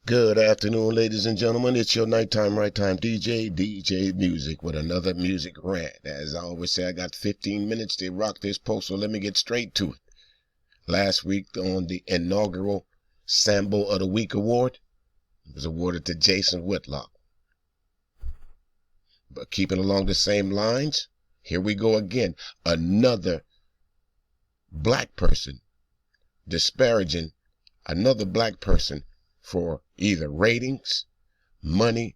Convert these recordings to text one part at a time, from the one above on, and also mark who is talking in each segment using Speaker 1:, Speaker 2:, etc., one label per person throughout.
Speaker 1: Good afternoon, ladies and gentlemen. It's your nighttime, right time DJ Music with another music rant. As I always say, I got 15 minutes to rock this post, so let me get straight to it. Last week on the inaugural Sambo of the Week award, it was awarded to Jason Whitlock. But keeping along the same lines, here we go again. Another black person disparaging another black person for either ratings, money,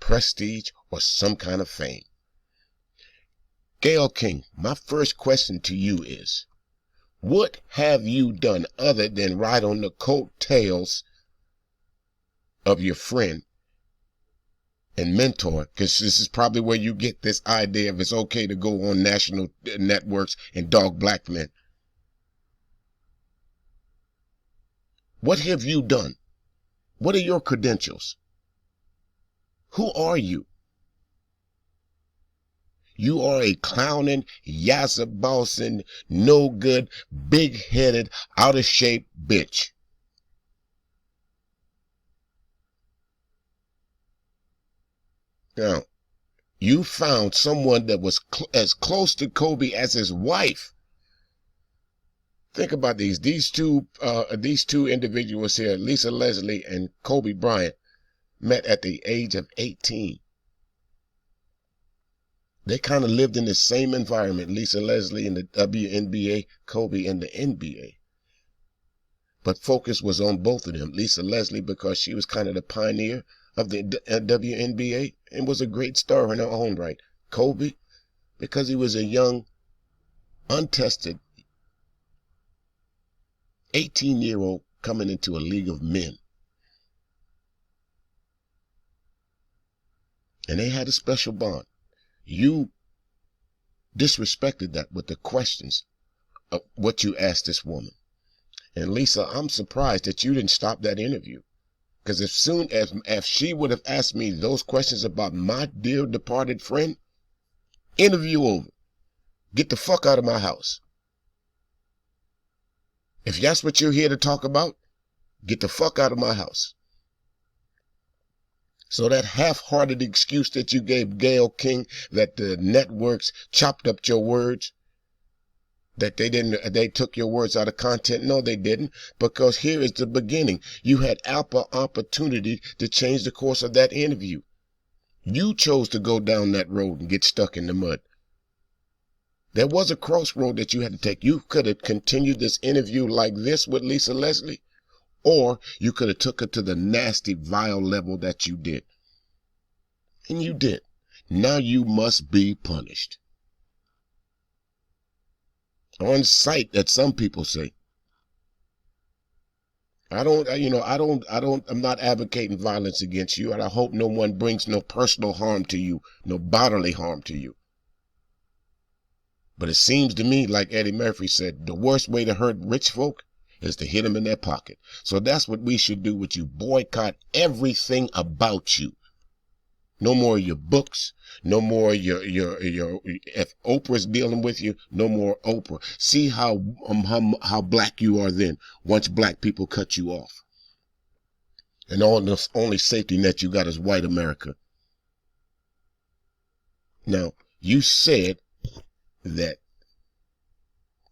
Speaker 1: prestige, or some kind of fame. Gayle King, my first question to you is, what have you done other than ride on the coattails of your friend and mentor? Because this is probably where you get this idea of it's okay to go on national networks and dog black men. What have you done? What are your credentials? Who are you? You are a clowning, yassabossing, no good, big-headed, out-of-shape bitch. Now, you found someone that was as close to Kobe as his wife. Think about these two individuals here, Lisa Leslie and Kobe Bryant, met at the age of 18. They kind of lived in the same environment, Lisa Leslie in the WNBA, Kobe in the NBA. But focus was on both of them. Lisa Leslie because she was kind of the pioneer of the WNBA and was a great star in her own right. Kobe because he was a young, untested 18-year-old coming into a league of men. And they had a special bond. You disrespected that with the questions of what you asked this woman. And Lisa, I'm surprised that you didn't stop that interview. Because as soon as if she would have asked me those questions about my dear departed friend, interview over. Get the fuck out of my house. If that's what you're here to talk about, get the fuck out of my house. So that half-hearted excuse that you gave Gayle King that the networks chopped up your words, that they took your words out of content. No, they didn't, because here is the beginning. You had ample opportunity to change the course of that interview. You chose to go down that road and get stuck in the mud. There was a crossroad that you had to take. You could have continued this interview like this with Lisa Leslie, or you could have took her to the nasty, vile level that you did. And you did. Now you must be punished. On sight, that some people say. I'm not advocating violence against you, and I hope no one brings no personal harm to you, no bodily harm to you. But it seems to me, like Eddie Murphy said, the worst way to hurt rich folk is to hit them in their pocket. So that's what we should do with you. Boycott everything about you. No more of your books. No more if Oprah's dealing with you, no more Oprah. See how black you are then, once black people cut you off. And all the only safety net you got is white America. Now, you said that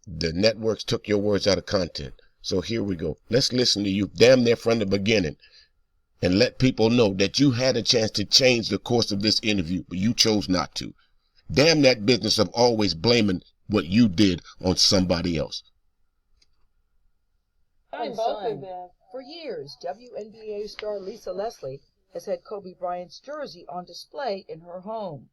Speaker 1: the networks took your words out of content. So here we go. Let's listen to you damn near from the beginning and let people know that you had a chance to change the course of this interview, but you chose not to. Damn that business of always blaming what you did on somebody else.
Speaker 2: And both of them. For years, WNBA star Lisa Leslie has had Kobe Bryant's jersey on display in her home.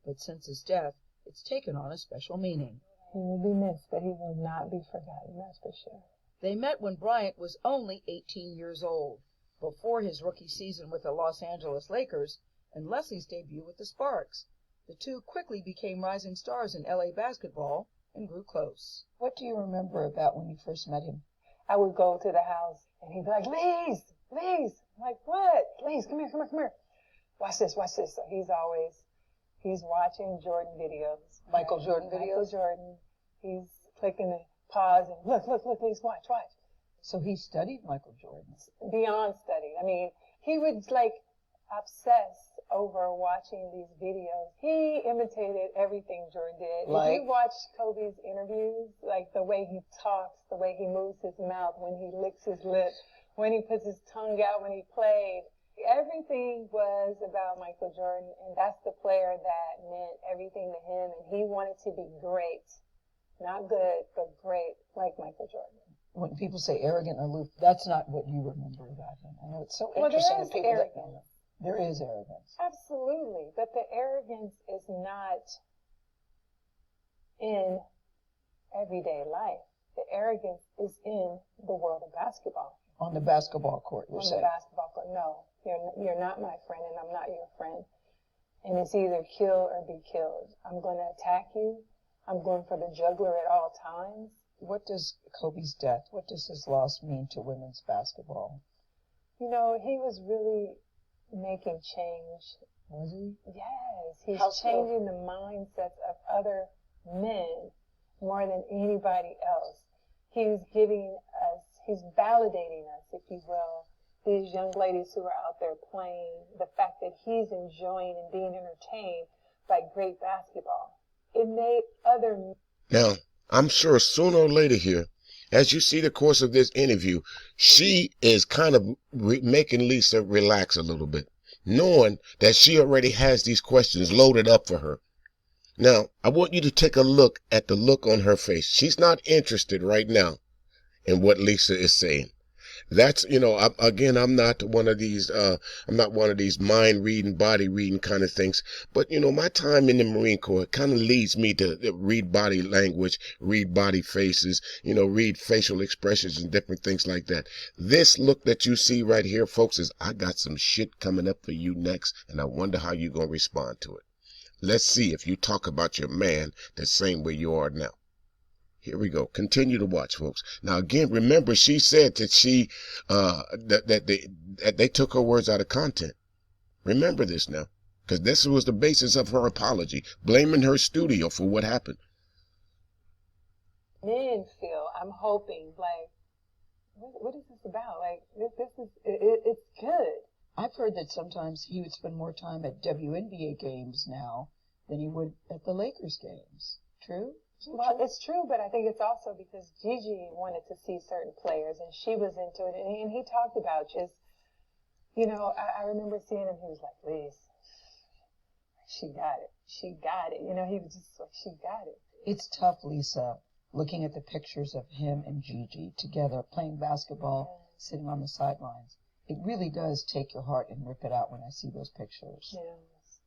Speaker 2: But since his death, it's taken on a special meaning.
Speaker 3: He will be missed, but he will not be forgotten, that's for sure.
Speaker 2: They met when Bryant was only 18 years old, before his rookie season with the Los Angeles Lakers and Leslie's debut with the Sparks. The two quickly became rising stars in LA basketball and grew close.
Speaker 3: What do you remember about when you first met him? I would go to the house and he'd be like, Lise. I'm like, what? Lise, come here. Watch this. So he's watching Jordan videos.
Speaker 2: Michael Jordan videos?
Speaker 3: Michael Jordan. He's clicking the pause and look, Lise, watch.
Speaker 2: So he studied Michael Jordan.
Speaker 3: Beyond study. I mean, he would like obsess over watching these videos. He imitated everything Jordan did.
Speaker 2: Like?
Speaker 3: If you watch Kobe's interviews, like the way he talks, the way he moves his mouth, when he licks his lip, when he puts his tongue out when he played, everything was about Michael Jordan, and that's the player that meant everything to him, and he wanted to be great. Not good, but great, like Michael Jordan.
Speaker 2: When people say arrogant and aloof, that's not what you remember about him. I know it's so interesting.
Speaker 3: Well, there is arrogance.
Speaker 2: There is arrogance.
Speaker 3: Absolutely, but the arrogance is not in everyday life. The arrogance is in the world of basketball.
Speaker 2: On the basketball court, you're saying?
Speaker 3: On the basketball court, no. You're not my friend, and I'm not your friend. And it's either kill or be killed. I'm going to attack you. I'm going for the jugular at all times.
Speaker 2: What does Kobe's death, what does his loss mean to women's basketball?
Speaker 3: You know, he was really making change.
Speaker 2: Was he?
Speaker 3: Yes, he's
Speaker 2: How so?
Speaker 3: changing the mindsets of other men more than anybody else. He's giving us, he's validating us, if you will, these young ladies who are out there playing, the fact that he's enjoying and being entertained by great basketball. It made other...
Speaker 1: Now, I'm sure sooner or later here, as you see the course of this interview, she is kind of making Lisa relax a little bit, knowing that she already has these questions loaded up for her. Now, I want you to take a look at the look on her face. She's not interested right now in what Lisa is saying. That's, you know, I'm not one of these mind reading, body reading kind of things. But, you know, my time in the Marine Corps kind of leads me to read body language, read body faces, you know, read facial expressions and different things like that. This look that you see right here, folks, is I got some shit coming up for you next, and I wonder how you're going to respond to it. Let's see if you talk about your man the same way you are now. Here we go. Continue to watch, folks. Now, again, remember, she said that that they took her words out of content. Remember this now, because this was the basis of her apology, blaming her studio for what happened.
Speaker 3: Men feel, I'm hoping, like, what is this about? Like, this is, it's good.
Speaker 2: I've heard that sometimes he would spend more time at WNBA games now than he would at the Lakers games. True?
Speaker 3: Well, it's true, but I think it's also because Gigi wanted to see certain players, and she was into it, and he talked about just, you know, I remember seeing him, he was like, Liz, she got it. She got it. You know, he was just like, she got it.
Speaker 2: It's tough, Lisa, looking at the pictures of him and Gigi together playing basketball, sitting on the sidelines. It really does take your heart and rip it out when I see those pictures.
Speaker 3: Yes.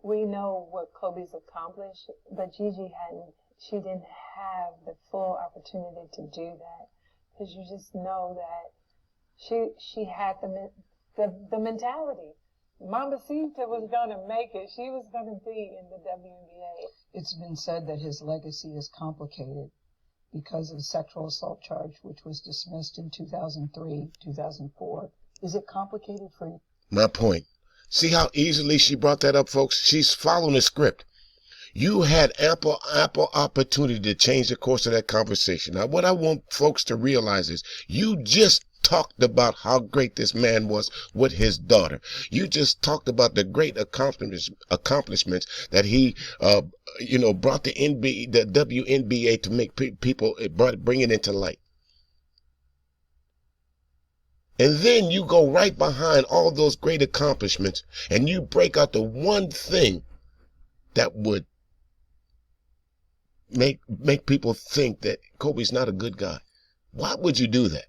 Speaker 3: We know what Kobe's accomplished, but Gigi she didn't have the full opportunity to do that, because you just know that she had the mentality. Mamacita was going to make it. She was going to be in the WNBA.
Speaker 2: It's been said that his legacy is complicated because of a sexual assault charge, which was dismissed in 2003, 2004. Is it complicated for you?
Speaker 1: My point. See how easily she brought that up, folks? She's following the script. You had ample opportunity to change the course of that conversation. Now, what I want folks to realize is you just talked about how great this man was with his daughter. You just talked about the great accomplishments that he, brought the WNBA to make people, bring it into light. And then you go right behind all those great accomplishments and you break out the one thing that would make people think that Kobe's not a good guy. Why would you do that?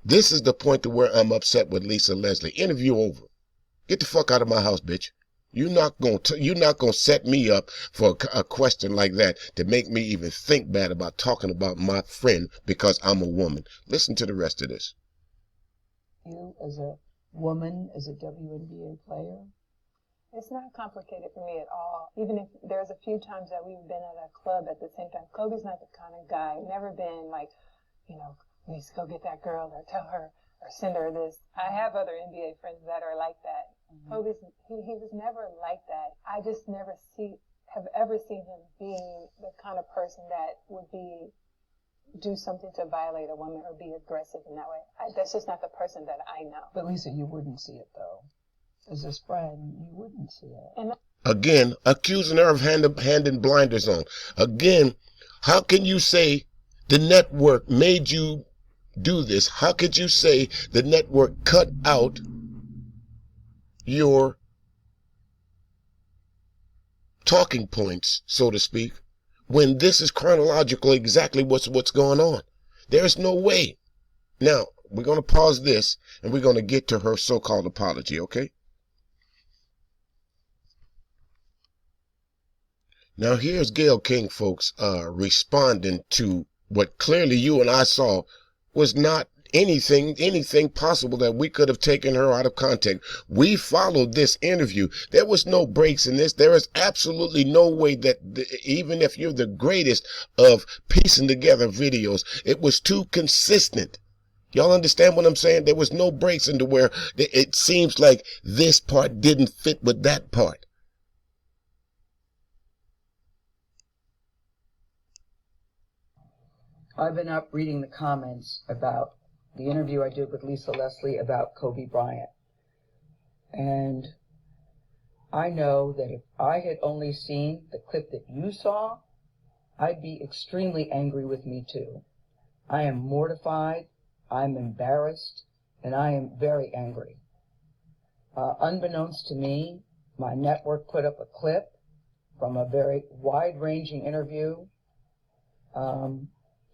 Speaker 1: This is the point to where I'm upset with Lisa Leslie. Interview over. Get the fuck out of my house, bitch. You're not gonna set me up for a question like that to make me even think bad about talking about my friend because I'm a woman. Listen to the rest of this.
Speaker 2: You as a woman, as a WNBA player?
Speaker 3: It's not complicated for me at all. Even if there's a few times that we've been at a club at the same time. Kobe's not the kind of guy, never been like, let's go get that girl or tell her or send her this. I have other NBA friends that are like that. Mm-hmm. He was never like that. I just have ever seen him being the kind of person that would be do something to violate a woman or be aggressive in that way. That's just not the person that I know.
Speaker 2: But Lisa, you wouldn't see it though. As a friend, you wouldn't see it.
Speaker 3: And
Speaker 1: Again, accusing her of handing blinders on. Again, how can you say the network made you do this? How could you say the network cut out your talking points, so to speak, when this is chronologically exactly what's going on? There's no way. Now, we're going to pause this and we're going to get to her so-called apology, okay? Now, here's Gayle King, folks, responding to what clearly you and I saw was not anything possible that we could have taken her out of context. We followed this interview. There was no breaks in this. There is absolutely no way that even if you're the greatest of piecing together videos, it was too consistent. Y'all understand what I'm saying? There was no breaks into where it seems like this part didn't fit with that part.
Speaker 2: I've been up reading the comments about the interview I did with Lisa Leslie about Kobe Bryant. And I know that if I had only seen the clip that you saw, I'd be extremely angry with me too. I am mortified, I'm embarrassed, and I am very angry. Unbeknownst to me, my network put up a clip from a very wide-ranging interview,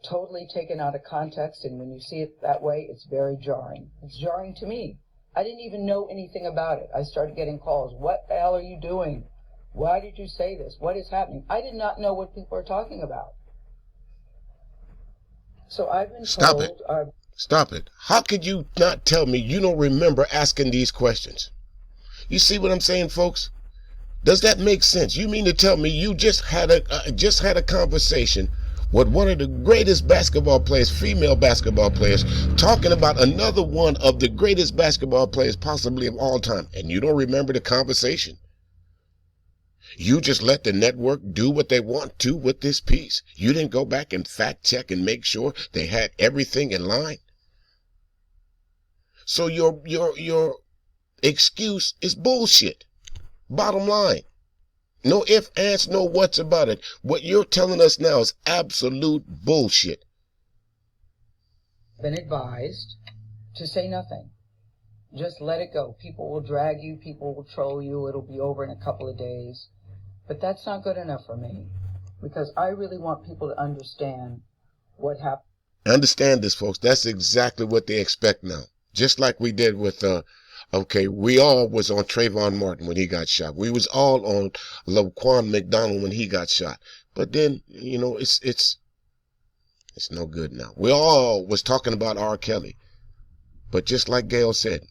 Speaker 2: totally taken out of context, and when you see it that way, it's very jarring. It's jarring to me. I didn't even know anything about it. I started getting calls. What the hell are you doing? Why did you say this? What is happening? I did not know what people are talking about. So I've been told...
Speaker 1: Stop it. How could you not tell me you don't remember asking these questions? You see what I'm saying, folks? Does that make sense? You mean to tell me you just had a conversation with one of the greatest basketball players, female basketball players, talking about another one of the greatest basketball players possibly of all time, and you don't remember the conversation? You just let the network do what they want to with this piece. You didn't go back and fact check and make sure they had everything in line. So your excuse is bullshit. Bottom line. No ifs, ands, no whats about it. What you're telling us now is absolute bullshit.
Speaker 2: Been advised to say nothing. Just let it go. People will drag you. People will troll you. It'll be over in a couple of days. But that's not good enough for me, because I really want people to understand what happened.
Speaker 1: Understand this, folks. That's exactly what they expect now. Just like we did with, we all was on Trayvon Martin when he got shot. We was all on Laquan McDonald when he got shot. But then, it's no good now. We all was talking about R. Kelly. But just like Gayle said,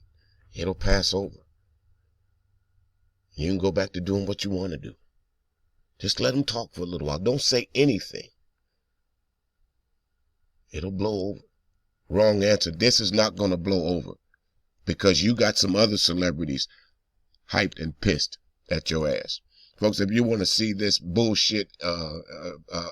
Speaker 1: it'll pass over. You can go back to doing what you want to do. Just let them talk for a little while. Don't say anything. It'll blow over. Wrong answer. This is not going to blow over because you got some other celebrities hyped and pissed at your ass. Folks, if you want to see this bullshit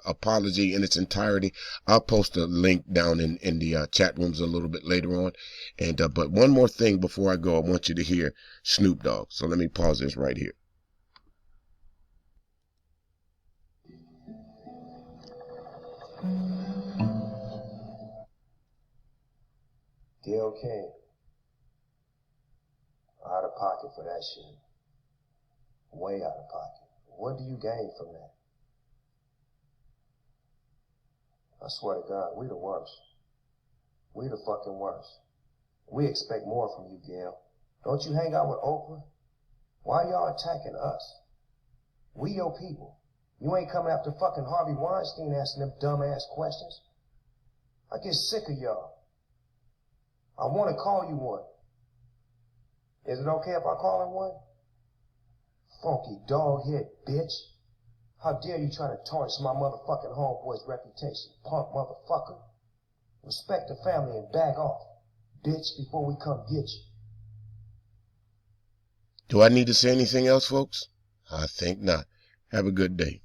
Speaker 1: apology in its entirety, I'll post a link down in the chat rooms a little bit later on. And but one more thing before I go, I want you to hear Snoop Dogg. So let me pause this right here.
Speaker 4: Gayle King, out of pocket for that shit. Way out of pocket. What do you gain from that? I swear to God, we the worst. We the fucking worst. We expect more from you, Gayle. Don't you hang out with Oprah? Why y'all attacking us? We your people. You ain't coming after fucking Harvey Weinstein asking them dumbass questions. I get sick of y'all. I want to call you one. Is it okay if I call her one? Funky dog-head bitch. How dare you try to tarnish my motherfucking homeboy's reputation, punk motherfucker. Respect the family and back off, bitch, before we come get you.
Speaker 1: Do I need to say anything else, folks? I think not. Have a good day.